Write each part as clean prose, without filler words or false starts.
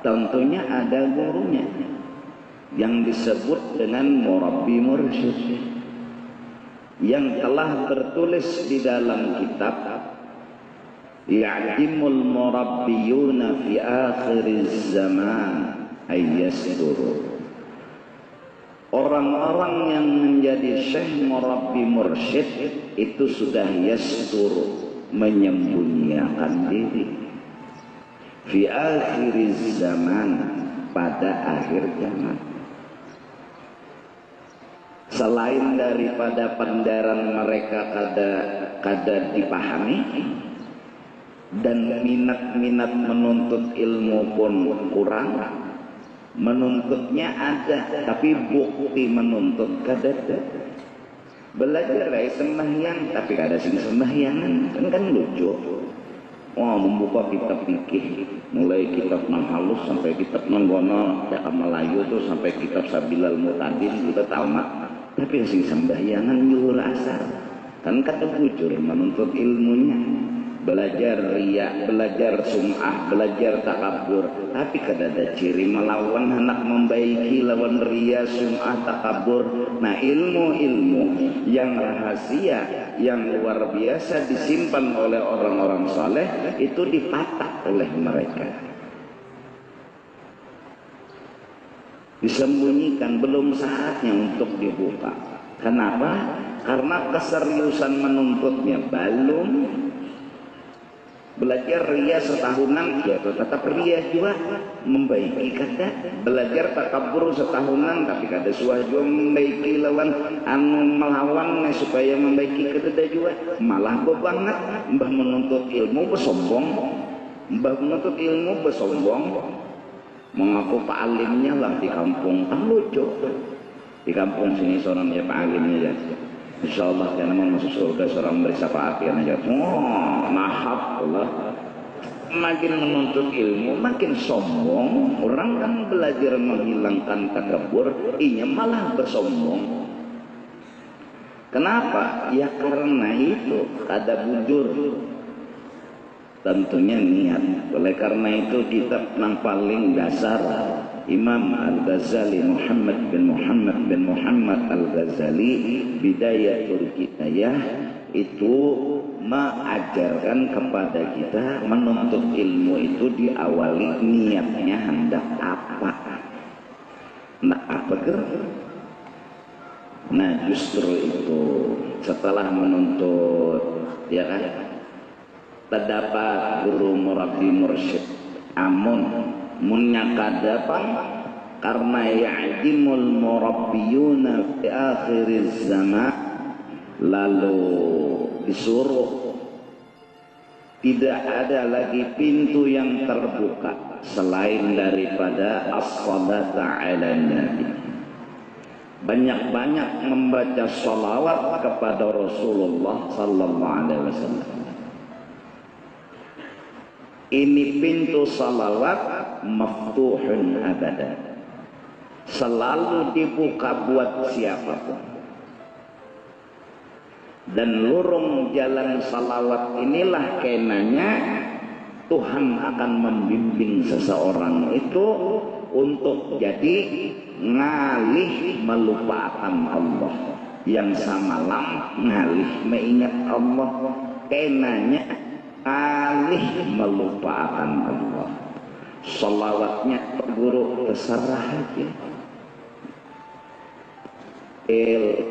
tentunya ada gurunya yang disebut dengan murabbi mursyid, yang telah tertulis di dalam kitab ya'dimul murabbiyuna fi akhiriz zaman ayyasduru. Orang-orang yang menjadi syekh murabbi mursyid itu sudah yasduru, menyembunyikan diri, fi akhiriz zaman, pada akhir zaman. Selain daripada pendaran mereka kada dipahami, dan minat menuntut ilmu pun kurang. Menuntutnya ada, tapi bukti menuntut kada ada. Belajar sembahyang, tapi kada sing sembahyangan, kan lucu. Membuka kitab fikih, mulai kitab nang halus sampai kitab nang gono cakap Melayu tuh, sampai kitab Sabilal Mutadin kita tamat, tapi sing sembahyangan nyuhur asar, kan kada bujur menuntut ilmunya. Belajar riya, belajar sum'ah, belajar takabur, tapi kada ada ciri melawan hendak membaiki lawan riya, sum'ah, takabur. Nah, ilmu-ilmu yang rahasia, yang luar biasa disimpan oleh orang-orang saleh itu dipatak oleh mereka, disembunyikan, belum saatnya untuk dibuka. Kenapa? Karena keseriusan menuntutnya belum. Belajar ria setahunan, ya tetap ria juga membaiki kada. Belajar takabur setahunan, tapi kada suah juga membaiki lawan melawan supaya membaiki kada juga. Malah banget mbah menuntut ilmu bersombong, mbah menuntut ilmu bersombong, mengaku pak alimnya lah di kampung. Kan lucu, di kampung sini seorang ya pak alimnya ya. Insyaallah karena mau masuk surga seorang beri syafaat aja. Mahab Allah. Makin menuntut ilmu makin sombong. Orang kan belajar menghilangkan takabur, inya malah bersombong. Kenapa? Ya karena itu ada bujur. Tentunya niat. Oleh karena itu kitab yang paling dasar Imam Al-Ghazali, Muhammad bin Muhammad Al-Ghazali, Bidayatul Hidayah, itu mengajarkan kepada kita menuntut ilmu itu diawali niatnya hendak apa. Nah, apa Nah, justru itu setelah menuntut, ya kan, terdapat guru murabbi mursyid, amun munyakadapan karena ya'dimul murabbiyuna fi akhiriz zaman, lalu disuruh tidak ada lagi pintu yang terbuka selain daripada as-salata ala nabi, banyak-banyak membaca salawat kepada Rasulullah sallallahu alaihi wasallam. Ini pintu salawat maftuhun abada, selalu dibuka buat siapapun. Dan lurung jalan salawat inilah kenanya Tuhan akan membimbing seseorang itu untuk jadi ngalih melupakan Allah, yang samalam ngalih mengingat Allah, kenanya alih melupakan Allah. Salawatnya guru terserah aja.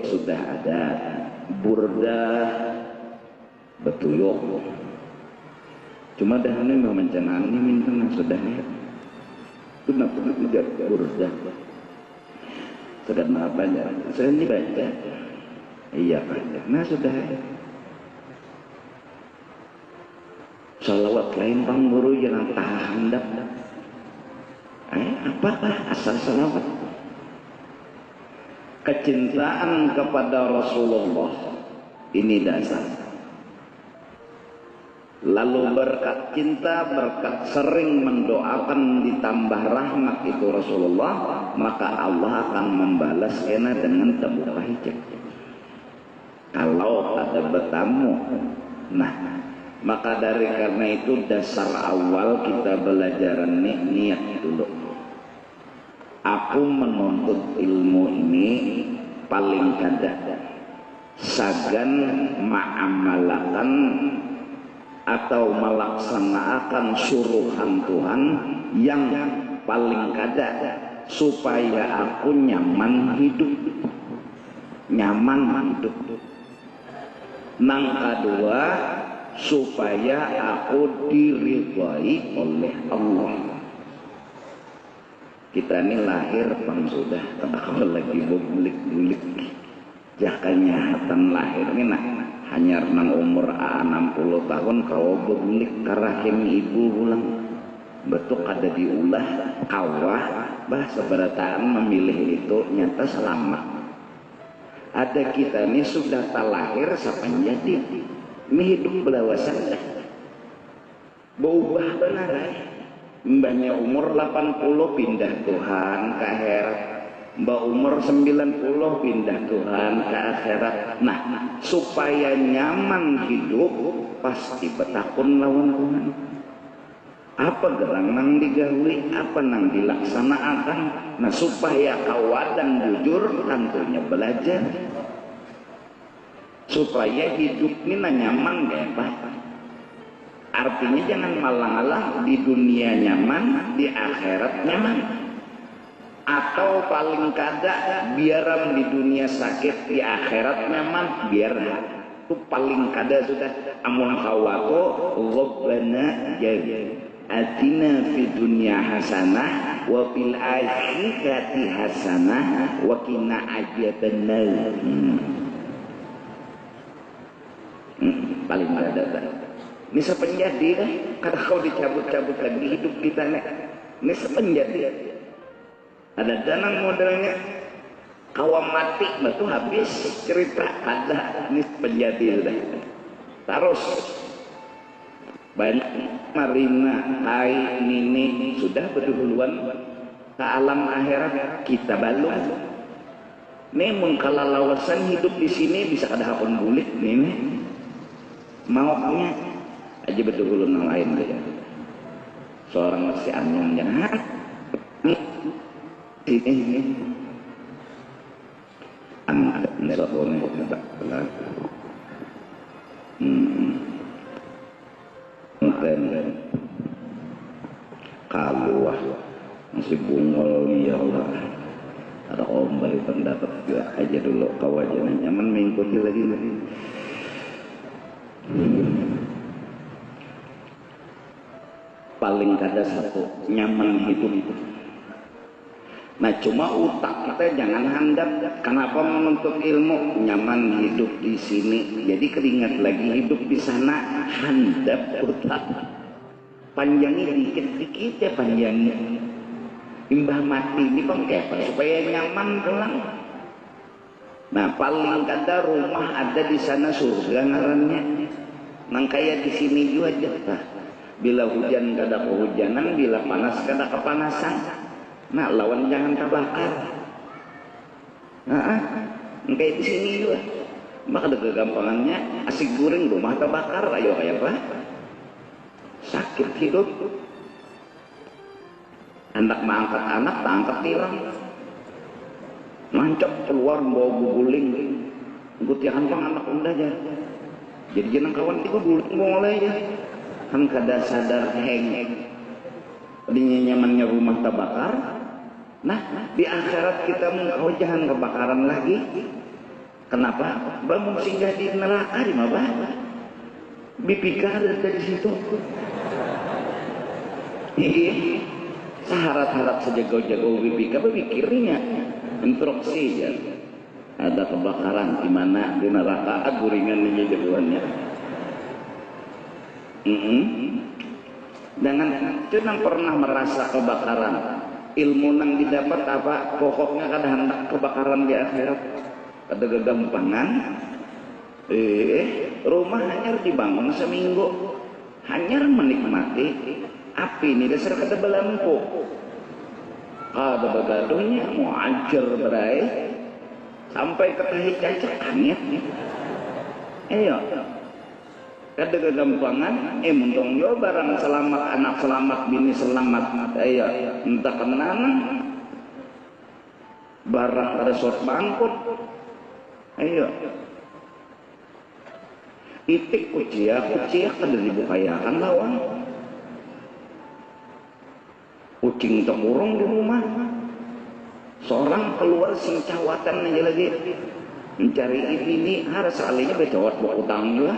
Sudah ada, burda betuyuk. Cuma dah ini mau mencenang ini minta sudah ya. Kenapa mengejar burda? Sedang apa aja? Saya ini baca. Iya baca. Nah sudah ya. Salawat lain bang guru jangan tahan dah. Apakah asal salawat? Kecintaan kepada Rasulullah ini dasar. Lalu berkat cinta, berkat sering mendoakan ditambah rahmat itu Rasulullah, maka Allah akan membalas kena dengan terbuka hijab. Kalau ada bertamu, nah Maka dari karena itu dasar awal kita belajar niat dulu. Aku menuntut ilmu ini paling kada sagan ma'amalakan atau melaksanakan suruhan Tuhan yang paling kada supaya aku nyaman hidup. Nang kedua, supaya aku diridhai oleh Allah. Kita ini lahir bang sudah, kalau lagi bulik-bulik jakanya hatan lahir ini nah hanya nang umur 60 tahun kau bulik karahim ibu ulang betul ada diulah kawah bahasa berataan memilih itu nyata selamat. Ada kita ini sudah tak lahir sampai jadi ini hidup belawasan berubah benar mbaknya umur 80 pindah Tuhan ke akhirat, mbak umur 90 pindah Tuhan ke akhirat. Nah supaya nyaman hidup pasti betakun lawan Tuhan. Apa gerang nang digawi, apa nang dilaksanakan. Nah supaya kawadang jujur tentunya belajar supaya hidup ini nyaman ya Pak. Artinya jangan malang-alang di dunia nyaman, di akhirat nyaman. Atau paling kada biar di dunia sakit, di akhirat nyaman, biar itu paling kada sudah. Amun khawako Rabbana atina fid dunya hasanah wa fil akhirati hasanah wa qina adzabannar. Paling kada. Ini sepenjadi kan, kata kau dicabut-cabut lagi hidup kita nih. Ini sepenjadi. Ada danang modelnya, kawam mati, batu habis cerita ada. Ini sepenjadi sudah. Terus banyak marina, hai, nini sudah berduluan ke alam akhirat kita balung. Nih mengkalalawasan hidup di sini bisa ada hapon bulik nih. Maunya aja betul nang lain aja. Seorang masih anyong jangan ini anak nelponnya tak berlaku. Kalau masih bungol ya Allah. Ada om balik pendapat juga aja dulu kawajan nyaman mengikuti lagi. Paling kada satu nyaman hidup itu. Nah cuma utak kita jangan handap. Kenapa menuntut ilmu? Nyaman hidup di sini. Jadi keringat lagi hidup di sana. Handap utak. Panjangi dikit-dikit ya panjangi. Imbah mati ini pengkepa supaya nyaman pulang. Nah paling kada rumah ada di sana surga ngarannya. Nang kayak di sini juga aja. Bila hujan kada kehujanan, bila panas kada kepanasan. Nah lawan jangan terbakar. Kayak di sini juga. Maka ada kegampangannya asik goreng rumah terbakar. Ayo kayak apa? Sakit hidup. Hendak mengangkat anak, tangkap tilang. Mancap keluar bawa guling. Ikut yang anak unda aja. Jadi jangan kawan itu guling mulai ya. Kan kada sadar heng dinya nyamannya rumah terbakar. Nah di akhirat kita mau jangan kebakaran lagi. Kenapa? Bangun singgah di neraka di mana? Bipika ada di situ. Saharat-harat saja jago bipika berpikirnya instruksi ya. Ada kebakaran di mana di neraka guringan ini jagoannya. Jangan jangan pernah merasa kebakaran. Ilmu nang didapat apa pokoknya kada hendak kebakaran di akhirat. Ada kegampangan. Rumah hanya dibangun seminggu. Hanya menikmati api ini dasar kada belampu. Kada begaduhnya mau hancur berai sampai ke tahi cacat angin. Ayo. kada kegampangan muntong yo barang selamat, anak selamat, bini selamat, ayo entah kemenanan barang kada sort bangkut, ayo itik kuciak kada dibukayakan lawan kucing temurung di rumah, seorang keluar sing cawatan aja lagi mencari ini harus alinya becawat baku utang juga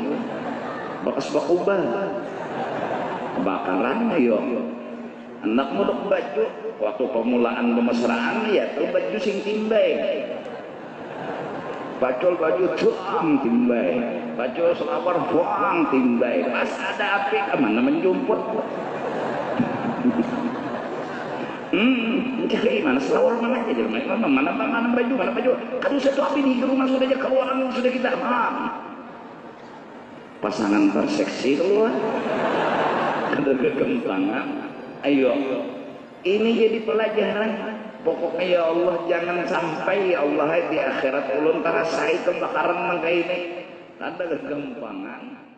bakas bakubah kebakaran ayo anak modok baju waktu pemulaan pemesraan ya tuh baju sing timbay bacol baju tuang timbay bacol selawar buang timbay pas ada api kemana menjumput mencari mana selawar mana aja di rumah mana baju aduh satu api di rumah sudah aja keluaran sudah kita pasangan terseksi keluar ada kegentangan ayo ini jadi pelajaran pokoknya ya Allah jangan sampai ya Allah di akhirat ulun terasai kebakaran mangka ini ada kegempangan